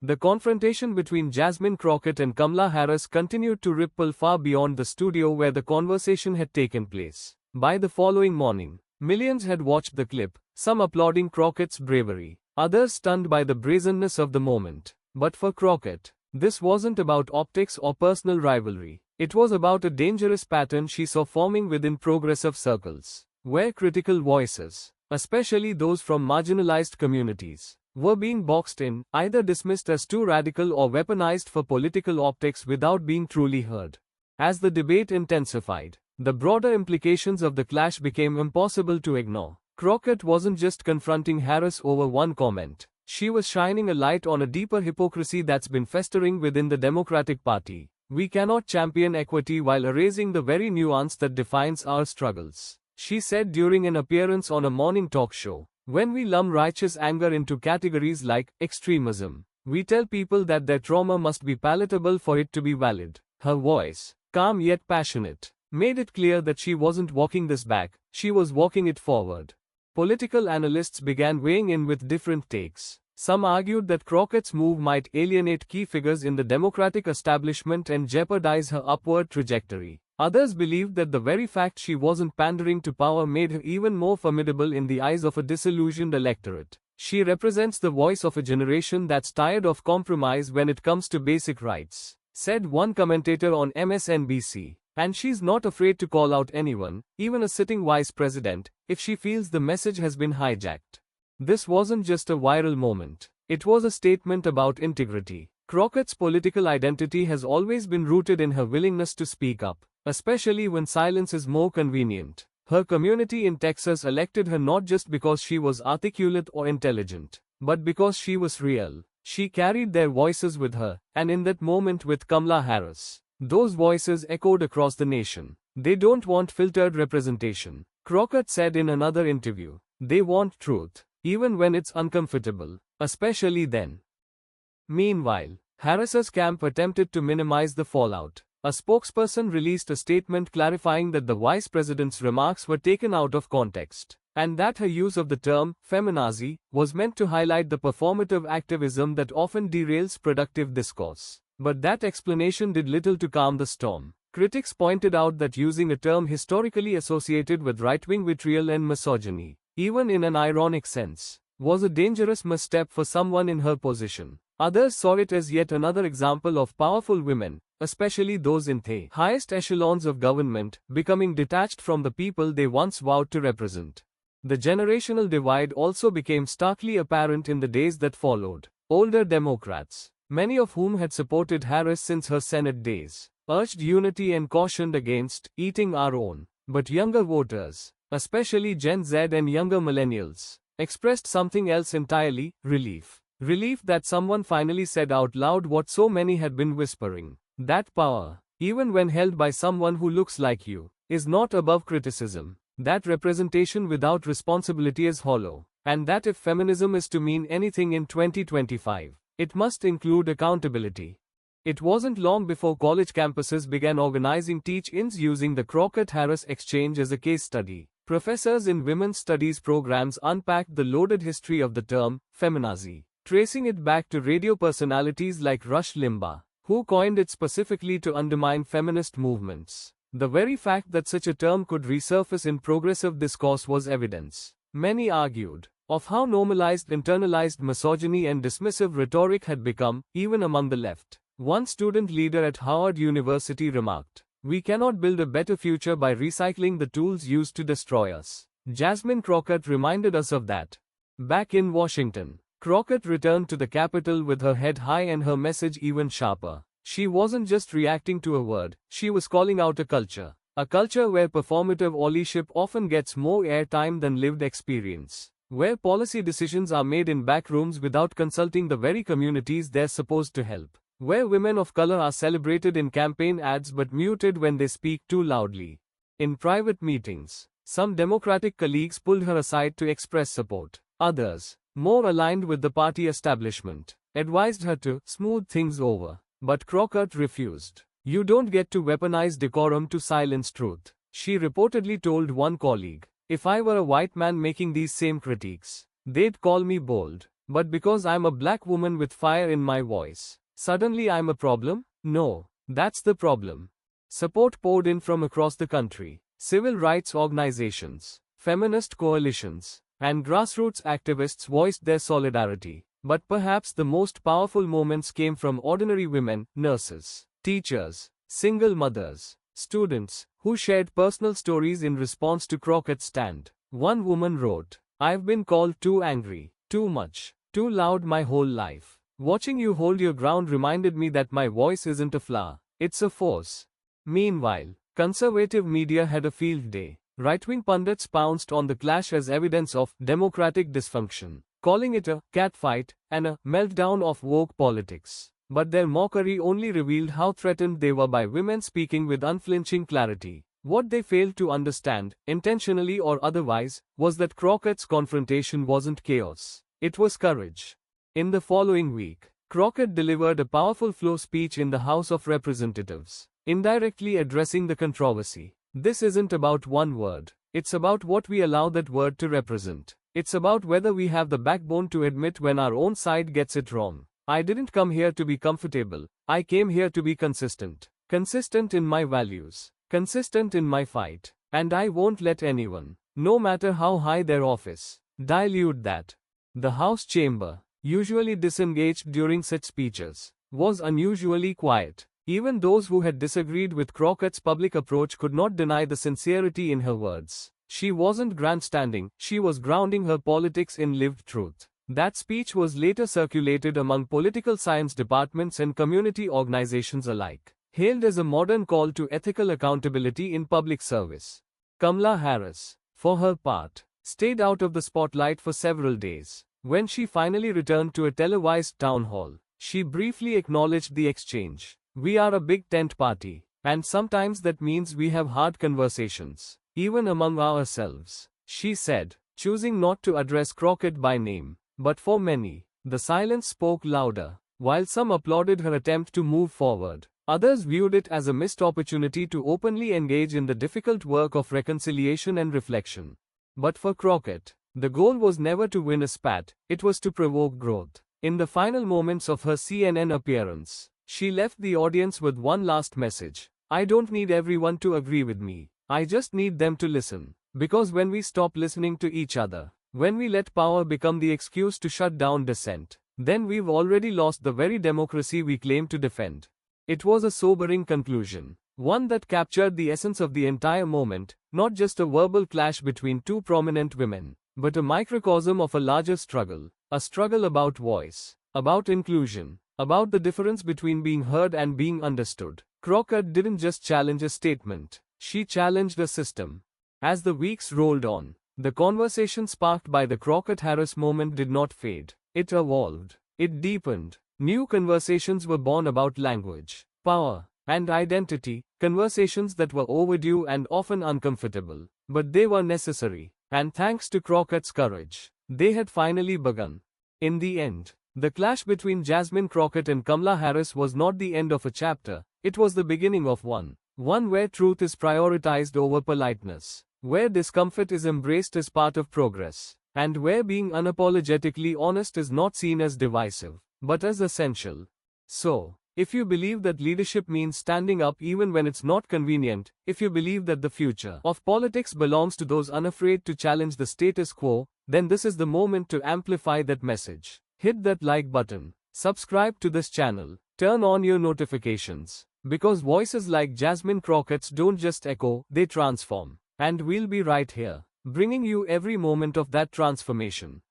The confrontation between Jasmine Crockett and Kamala Harris continued to ripple far beyond the studio where the conversation had taken place. By the following morning, millions had watched the clip, some applauding Crockett's bravery, others stunned by the brazenness of the moment. But for Crockett, this wasn't about optics or personal rivalry. It was about a dangerous pattern she saw forming within progressive circles, where critical voices, especially those from marginalized communities, were being boxed in, either dismissed as too radical or weaponized for political optics without being truly heard. As the debate intensified, the broader implications of the clash became impossible to ignore. Crockett wasn't just confronting Harris over one comment. She was shining a light on a deeper hypocrisy that's been festering within the Democratic Party. We cannot champion equity while erasing the very nuance that defines our struggles, she said during an appearance on a morning talk show. When we lump righteous anger into categories like extremism, we tell people that their trauma must be palatable for it to be valid. Her voice, calm yet passionate, made it clear that she wasn't walking this back, she was walking it forward. Political analysts began weighing in with different takes. Some argued that Crockett's move might alienate key figures in the Democratic establishment and jeopardize her upward trajectory. Others believed that the very fact she wasn't pandering to power made her even more formidable in the eyes of a disillusioned electorate. She represents the voice of a generation that's tired of compromise when it comes to basic rights, said one commentator on MSNBC. And she's not afraid to call out anyone, even a sitting vice president, if she feels the message has been hijacked. This wasn't just a viral moment. It was a statement about integrity. Crockett's political identity has always been rooted in her willingness to speak up, especially when silence is more convenient. Her community in Texas elected her not just because she was articulate or intelligent, but because she was real. She carried their voices with her, and in that moment with Kamala Harris, those voices echoed across the nation. They don't want filtered representation, Crockett said in another interview. They want truth, even when it's uncomfortable, especially then. Meanwhile, Harris's camp attempted to minimize the fallout. A spokesperson released a statement clarifying that the vice president's remarks were taken out of context, and that her use of the term feminazi was meant to highlight the performative activism that often derails productive discourse. But that explanation did little to calm the storm. Critics pointed out that using a term historically associated with right-wing vitriol and misogyny, even in an ironic sense, was a dangerous misstep for someone in her position. Others saw it as yet another example of powerful women, especially those in the highest echelons of government, becoming detached from the people they once vowed to represent. The generational divide also became starkly apparent in the days that followed. Older Democrats, many of whom had supported Harris since her Senate days, urged unity and cautioned against eating our own. But younger voters, especially Gen Z and younger millennials, expressed something else entirely: relief. Relief that someone finally said out loud what so many had been whispering. That power, even when held by someone who looks like you, is not above criticism. That representation without responsibility is hollow. And that if feminism is to mean anything in 2025, it must include accountability. It wasn't long before college campuses began organizing teach-ins using the Crockett-Harris exchange as a case study. Professors in women's studies programs unpacked the loaded history of the term feminazi, tracing it back to radio personalities like Rush Limbaugh, who coined it specifically to undermine feminist movements. The very fact that such a term could resurface in progressive discourse was evidence, many argued, of how normalized internalized misogyny and dismissive rhetoric had become, even among the left. One student leader at Howard University remarked, "We cannot build a better future by recycling the tools used to destroy us." Jasmine Crockett reminded us of that. Back in Washington, Crockett returned to the Capitol with her head high and her message even sharper. She wasn't just reacting to a word, she was calling out a culture where performative allyship often gets more airtime than lived experience, where policy decisions are made in back rooms without consulting the very communities they're supposed to help, where women of color are celebrated in campaign ads but muted when they speak too loudly. In private meetings, some Democratic colleagues pulled her aside to express support. Others, more aligned with the party establishment, advised her to smooth things over. But Crockett refused. "You don't get to weaponize decorum to silence truth," she reportedly told one colleague. "If I were a white man making these same critiques, they'd call me bold." But because I'm a black woman with fire in my voice, suddenly I'm a problem? No, that's the problem. Support poured in from across the country. Civil rights organizations, feminist coalitions, and grassroots activists voiced their solidarity. But perhaps the most powerful moments came from ordinary women, nurses, teachers, single mothers, students, who shared personal stories in response to Crockett's stand. One woman wrote, "I've been called too angry, too much, too loud my whole life. Watching you hold your ground reminded me that my voice isn't a flaw, it's a force." Meanwhile, conservative media had a field day. Right-wing pundits pounced on the clash as evidence of democratic dysfunction, calling it a catfight and a meltdown of woke politics. But their mockery only revealed how threatened they were by women speaking with unflinching clarity. What they failed to understand, intentionally or otherwise, was that Crockett's confrontation wasn't chaos. It was courage. In the following week, Crockett delivered a powerful flow speech in the House of Representatives, indirectly addressing the controversy. This isn't about one word. It's about what we allow that word to represent. It's about whether we have the backbone to admit when our own side gets it wrong. "I didn't come here to be comfortable. I came here to be consistent. Consistent in my values. Consistent in my fight. And I won't let anyone, no matter how high their office, dilute that." The House chamber, usually disengaged during such speeches, was unusually quiet. Even those who had disagreed with Crockett's public approach could not deny the sincerity in her words. She wasn't grandstanding, she was grounding her politics in lived truth. That speech was later circulated among political science departments and community organizations alike, hailed as a modern call to ethical accountability in public service. Kamala Harris, for her part, stayed out of the spotlight for several days. When she finally returned to a televised town hall, she briefly acknowledged the exchange. "We are a big tent party, and sometimes that means we have hard conversations, even among ourselves," she said, choosing not to address Crockett by name. But for many, the silence spoke louder. While some applauded her attempt to move forward, others viewed it as a missed opportunity to openly engage in the difficult work of reconciliation and reflection. But for Crockett, the goal was never to win a spat, it was to provoke growth. In the final moments of her CNN appearance, she left the audience with one last message: "I don't need everyone to agree with me. I just need them to listen. Because when we stop listening to each other, when we let power become the excuse to shut down dissent, then we've already lost the very democracy we claim to defend." It was a sobering conclusion, one that captured the essence of the entire moment, not just a verbal clash between two prominent women, but a microcosm of a larger struggle, a struggle about voice, about inclusion, about the difference between being heard and being understood. Crockett didn't just challenge a statement, she challenged a system. As the weeks rolled on, the conversation sparked by the Crockett-Harris moment did not fade. It evolved. It deepened. New conversations were born about language, power, and identity, conversations that were overdue and often uncomfortable. But they were necessary, and thanks to Crockett's courage, they had finally begun. In the end, the clash between Jasmine Crockett and Kamala Harris was not the end of a chapter, it was the beginning of one. One where truth is prioritized over politeness, where discomfort is embraced as part of progress, and where being unapologetically honest is not seen as divisive, but as essential. So, if you believe that leadership means standing up even when it's not convenient, if you believe that the future of politics belongs to those unafraid to challenge the status quo, then this is the moment to amplify that message. Hit that like button, subscribe to this channel, turn on your notifications, because voices like Jasmine Crockett's don't just echo, they transform. And we'll be right here, bringing you every moment of that transformation.